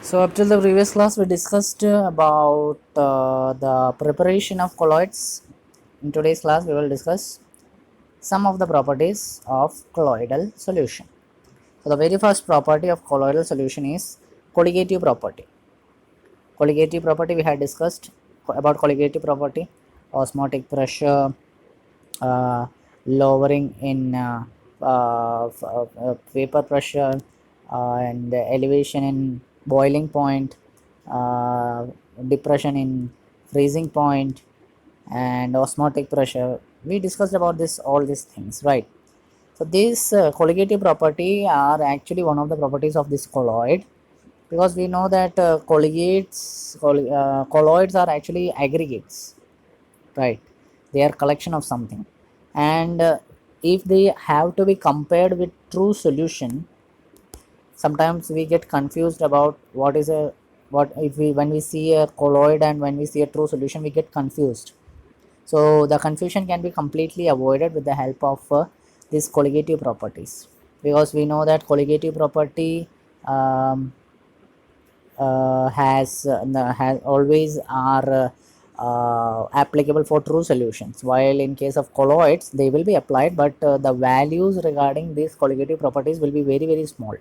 So up till the previous class, we discussed about the preparation of colloids. In today's class, we will discuss some of the properties of colloidal solution. So the very first property of colloidal solution is colligative property. Colligative property we had discussed about colligative property, osmotic pressure, uh, lowering in vapor pressure, and elevation in boiling point, uh, depression in freezing point, and osmotic pressure. We discussed about this all these things, right? So these colligative property are actually one of the properties of this colloid, because we know that colloids are actually aggregates, right? They are collection of something, and if they have to be compared with true solution, sometimes we get confused about what is a what if we when we see a colloid and when we see a true solution, we get confused. So the confusion can be completely avoided with the help of these colligative properties, because we know that colligative property um, has always are applicable for true solutions, while in case of colloids they will be applied, but the values regarding these colligative properties will be very small,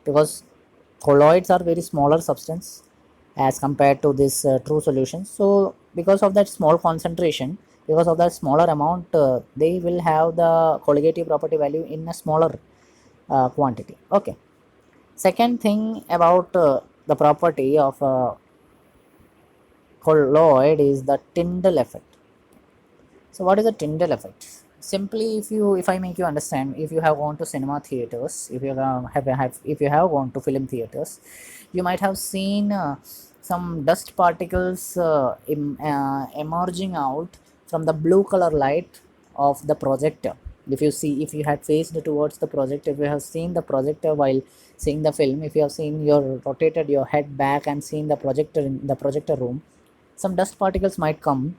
because colloids are very smaller substance as compared to this true solutions. So because of that small concentration, because of that smaller amount, they will have the colligative property value in a smaller quantity. Okay. Second thing about the property of colloid is the Tyndall effect. So what is the Tyndall effect? Simply, if I make you understand, if you have gone to cinema theaters, if you if you have gone to film theaters, you might have seen some dust particles emerging out from the blue color light of the projector. If you had faced towards the projector, if you have seen the projector while seeing the film, if you have seen your rotated your head back and seen the projector in the projector room, some dust particles might come,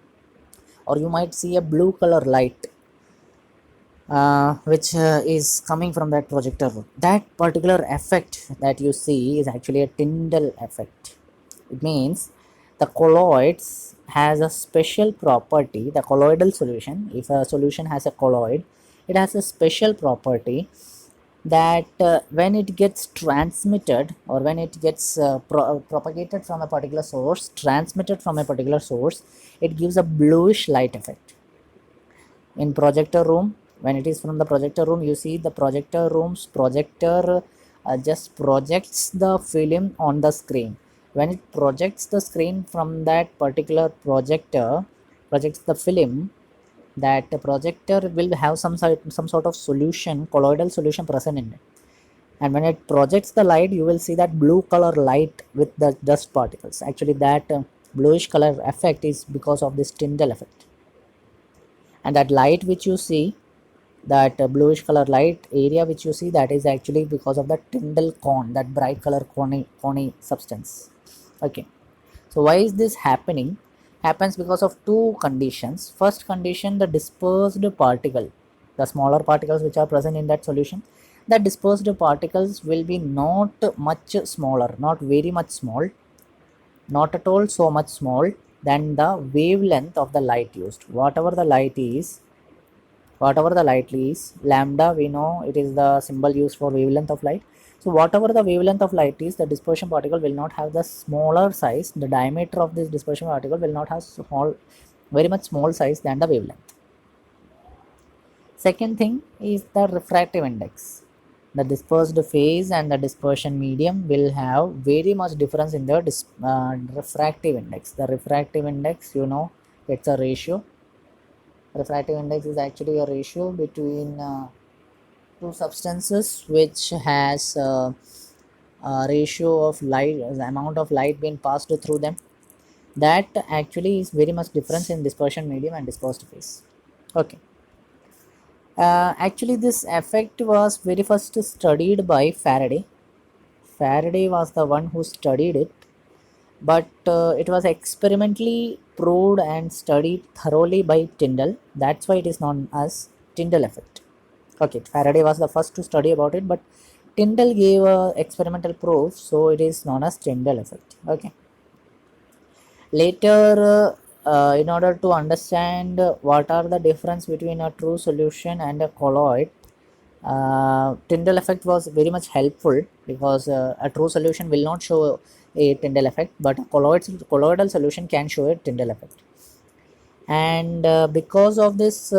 or you might see a blue color light which is coming from that projector. That particular effect that you see is actually a Tyndall effect. It means the colloids has a special property. The colloidal solution, if a solution has a colloid, it has a special property that when it gets transmitted, or when it gets propagated from a particular source, transmitted from a particular source, it gives a bluish light effect. In projector room, when it is from the projector room, you see the projector room's projector just projects the film on the screen. When it projects the screen from that particular projector, projects the film, that projector will have some sort of solution, colloidal solution present in it, and when it projects the light, you will see that blue color light with the dust particles. Actually that bluish color effect is because of this Tyndall effect. And that light which you see, that bluish color light area which you see, that is actually because of the Tyndall cone, that bright color cone substance. Okay. So why is this happening? Happens because of two conditions. First condition, the dispersed particle, the smaller particles which are present in that solution, the dispersed particles will be not much smaller, not very much small, not at all so much small than the wavelength of the light used. Whatever the light is, lambda, we know it is the symbol used for wavelength of light. So whatever the wavelength of light is, the dispersion particle will not have the smaller size, the diameter of this dispersion particle will not have very much small size than the wavelength. Second thing is the refractive index. The dispersed phase and the dispersion medium will have very much difference in the refractive index. The refractive index, it's a ratio. Refractive index is actually a ratio between two substances which has a ratio of light, the amount of light being passed through them. That actually is very much difference in dispersion medium and dispersed phase. Okay. Actually, this effect was very first studied by Faraday. Faraday was the one who studied it, but it was experimentally proved and studied thoroughly by Tyndall. That's why it is known as Tyndall effect. Okay, Faraday was the first to study about it, but Tyndall gave a experimental proof, so it is known as Tyndall effect. Okay. Later, in order to understand what are the difference between a true solution and a colloid, Tyndall effect was very much helpful, because a true solution will not show a Tyndall effect, but a colloidal solution can show a Tyndall effect. And because of this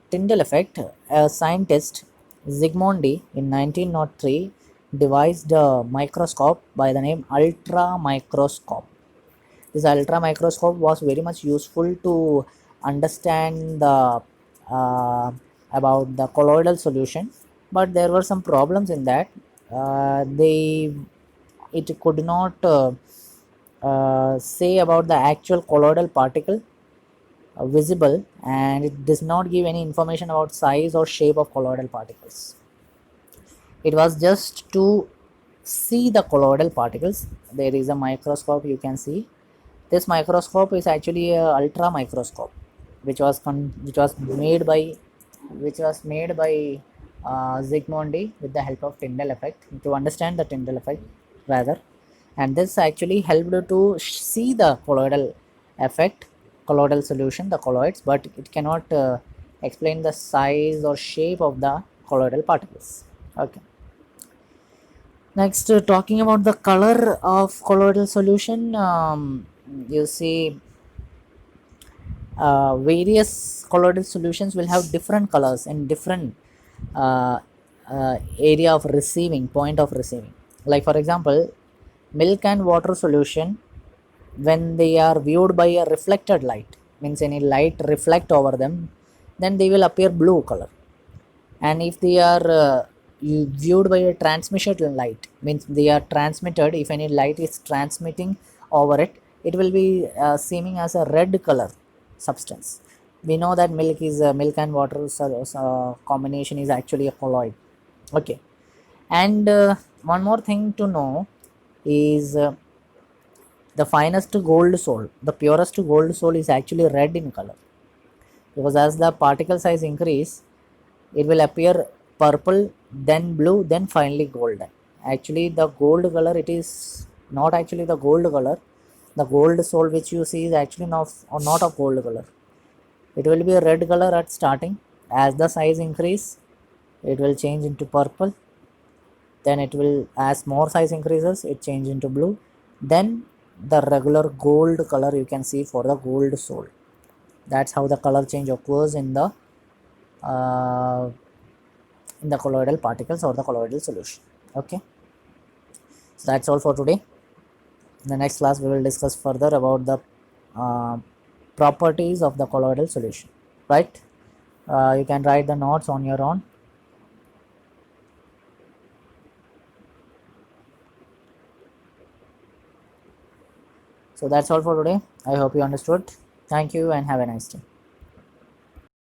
Tyndall effect, a scientist Zsigmondy in 1903 devised a microscope by the name ultra microscope. This ultra microscope was very much useful to understand the about the colloidal solution, but there were some problems in that. They it could not say about the actual colloidal particle visible, and it does not give any information about size or shape of colloidal particles. It was just to see the colloidal particles. There is a microscope, you can see. This microscope is actually a ultra microscope, which was made by Zsigmondy with the help of Tyndall effect, to understand the Tyndall effect rather. And this actually helped to see the colloidal effect, colloidal solution, the colloids, but it cannot explain the size or shape of the colloidal particles. Okay. Next, talking about the color of colloidal solution, you see various colloidal solutions will have different colors in different uh, area of receiving, point of receiving. Like for example, milk and water solution, when they are viewed by a reflected light, means any light reflect over them, then they will appear blue color. And if they are viewed by a transmission light, means they are transmitted, if any light is transmitting over it, it will be seeming as a red color substance. We know that milk and water combination is actually a colloid. Okay. And one more thing to know is the finest gold soul, the purest gold soul is actually red in color, because as the particle size increase, it will appear purple, then blue, then finally golden. Actually the gold color, it is not actually the gold color. The gold soul which you see is actually not of gold color. It will be a red color at starting. As the size increase, it will change into purple, then it will, as more size increases, it change into blue, then the regular gold color you can see for the gold soul. That's how the color change occurs uh, in the colloidal particles or the colloidal solution. Okay, so that's all for today. In the next class we will discuss further about the uh, properties of the colloidal solution, right? You can write the notes on your own. So that's all for today. I hope you understood. Thank you and have a nice day.